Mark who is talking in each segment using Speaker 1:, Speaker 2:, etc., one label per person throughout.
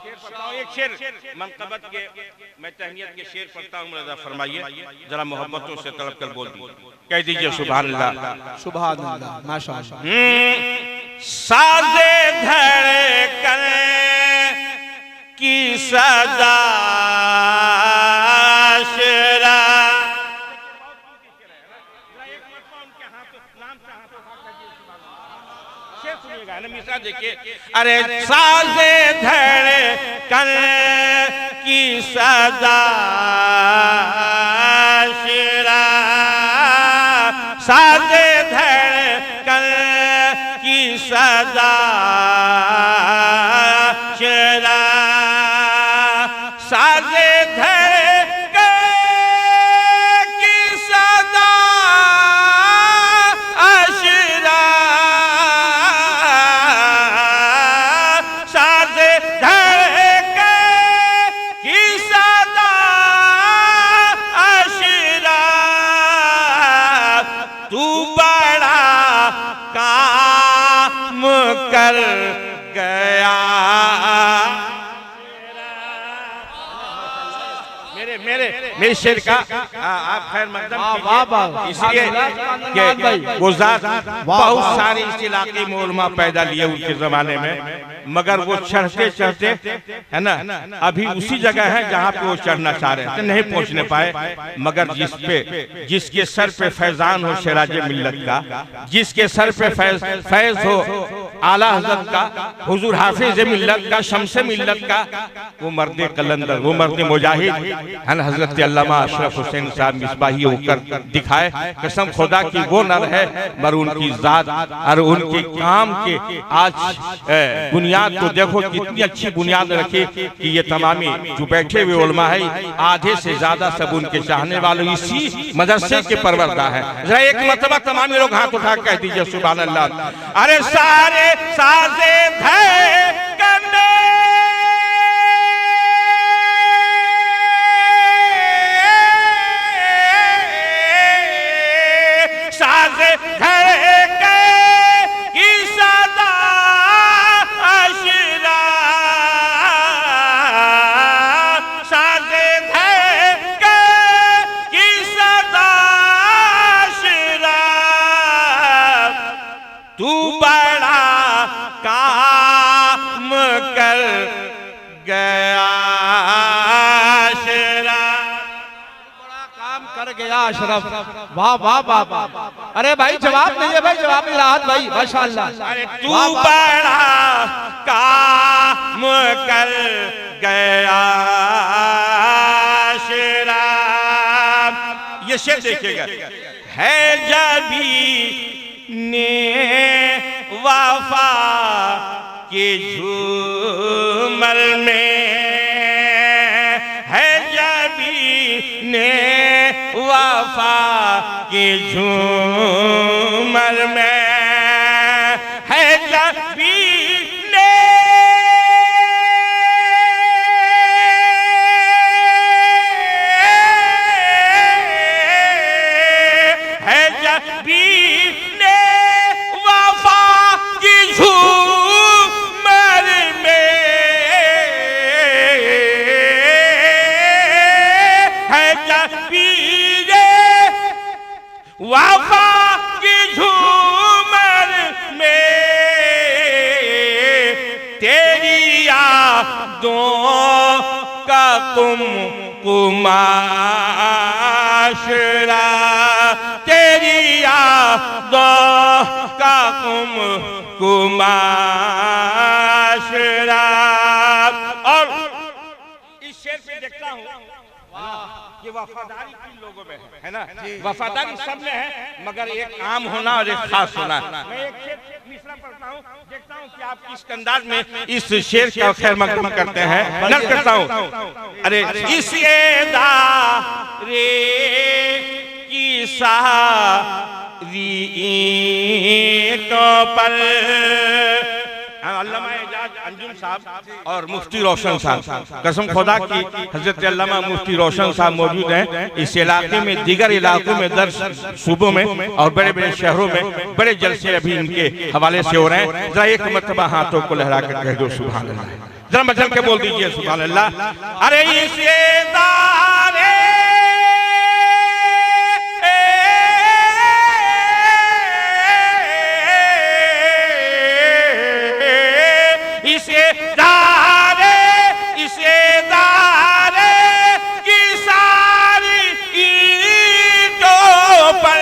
Speaker 1: एक शेर मनकबत के मैं तहनीयत के शेर पढ़ता हूँ, रजा फरमाइए, जरा मोहब्बतों से तड़प कर बोल दीजिए, कह दीजिए सुभान अल्लाह
Speaker 2: सुभान अल्लाह माशाअल्लाह।
Speaker 1: साजे धड़कन की सदा शेरा, देखिए, अरे साजे धड़कन की सदा शेरा, साजे धड़कन की सदा शेरा, साजे धड़कन की सदा शेरा, साजे धड़कन की सदा शेरा, तू बड़ा काम कर गया मेरे शेर का आप खैर मकदम इसलिए कि वो ज़ात बहुत सारी इस इलाके में उलमा पैदा लिए उनके जमाने में, मगर वो चढ़ते चढ़ते है ना अभी उसी जगह है जहाँ पे वो चढ़ना चाह रहे थे, नहीं पहुँचने पाए। मगर जिसके सर पे फैजान हो सिराज मिल्लत का, जिसके सर पे फैज हो आला हज़रत का, हुजूर हाफिज मिल्लत का, शम्से मिल्लत का, वो मर्द कलंदर, वो मर्द मुजाहिद है ना, हजरत अल्लामा अशरफ हुसैन साहब मिसबाही होकर दिखाए। कसम खुदा की वो नर है, मगर उनकी जात और उनके काम के आज बुनियाद तो देखो कितनी अच्छी बुनियाद रखी कि ये तमामी जो बैठे हुए उलमा है आधे से ज्यादा सब उनके चाहने वाले इसी मदरसे के परवरदा है। जरा एक मरतबा तमामी लोग हाथ उठा कह दीजिए सुभान अल्लाह। अरे सारे साजे धड़कन साजे धड़कन की सदा शेरा, साजे धड़कन की सदा शेरा, तू बड़ा काम कर गया शेरा,
Speaker 2: बड़ा काम कर गया अशरफ। वाह वाह वाह वाह। अरे भाई जवाब दीजिए भाई, जवाब राहत भाई माशाअल्लाह।
Speaker 1: अरे तू बड़ा काम कर गया शेरा, ये शेर देखिएगा, है जबी ने वफा के झूमर में, है जबी ने वफा के झूमर में, है जबी ने है जबी ने वफा की झूमर में, है जबी वफा की झूमर में, तेरी यादों का कुमाशरा, तेरी यादों का कुमाशरा। और इस शेर पे देखता हूँ ये वफादारी किन लोगों में है ना, वफादारी सब में है, मगर एक आम होना और एक खास होना। मैं एक शेर मिसरा पढ़ता हूँ, देखता हूँ कि आप किस अंदाज में इस शेर का खैर मकदम करते हैं, नज़र करता हूँ। अरे इस एदारे की सारी ईंटों पर अल्लामा एजाज अंजुम साहब और मुफ्ती रोशन साहब, कसम खुदा की हजरत अल्लामा मुफ्ती रोशन साहब मौजूद हैं इस इलाके में, दीगर इलाकों में, दर सूबों में और बड़े बड़े शहरों में बड़े जलसे अभी इनके हवाले से हो रहे हैं। जरा एक मरतबा हाथों को लहरा कर कह दो सुभान अल्लाह। जरा बचन के बोल दीजिए सुभान अल्लाह। अरे इसे दारे इसे दारे की सारी ईंटों पर,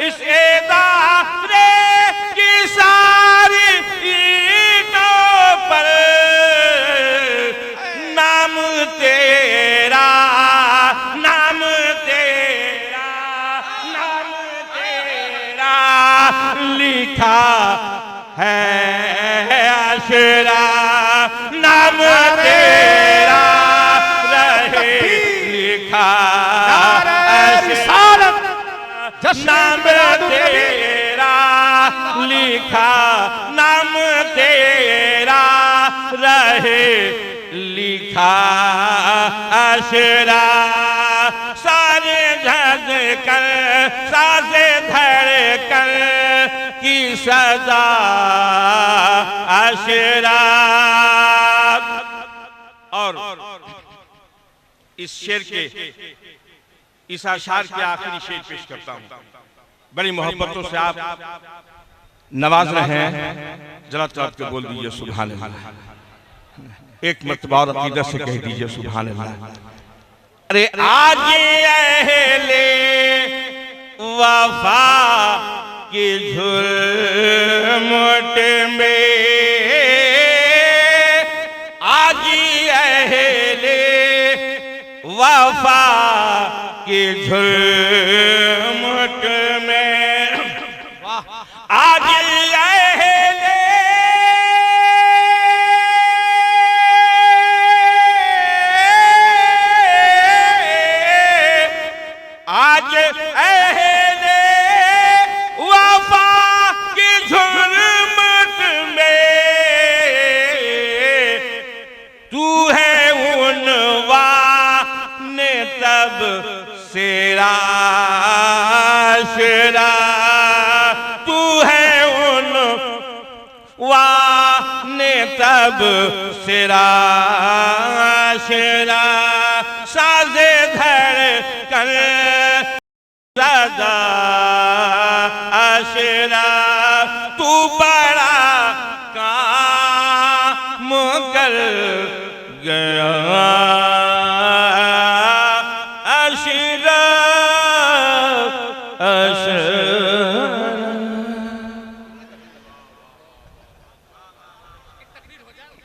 Speaker 1: इसे दारे की सारी ईंटों पर नाम तेरा, नाम तेरा, नाम तेरा लिखा है आशरा, नाम तेरा रहे लिखा आशरा, नाम तेरा लिखा, नाम तेरा रहे लिखा आशरा। सारे झज कर सासे धड़कन की सजा आशरा। और इस शेर के, इस अशार के आखिरी शेर पेश करता हूं। बड़ी मोहब्बतों से आप नवाज रहे हैं, जरा तड़प के बोल दीजिए सुभान अल्लाह। एक मर्तबा और अकीदत से कह दीजिए सुभान अल्लाह। अरे आज अहले वफा की झुरमुट में, आज अहले वफा की झुरमुट में, आज सेरा आशरा, तू है उन वाने तब सेरा आशरा। साजे धड़कन सदा आशरा, तू बड़ा काम कर गया आशरा आशरा।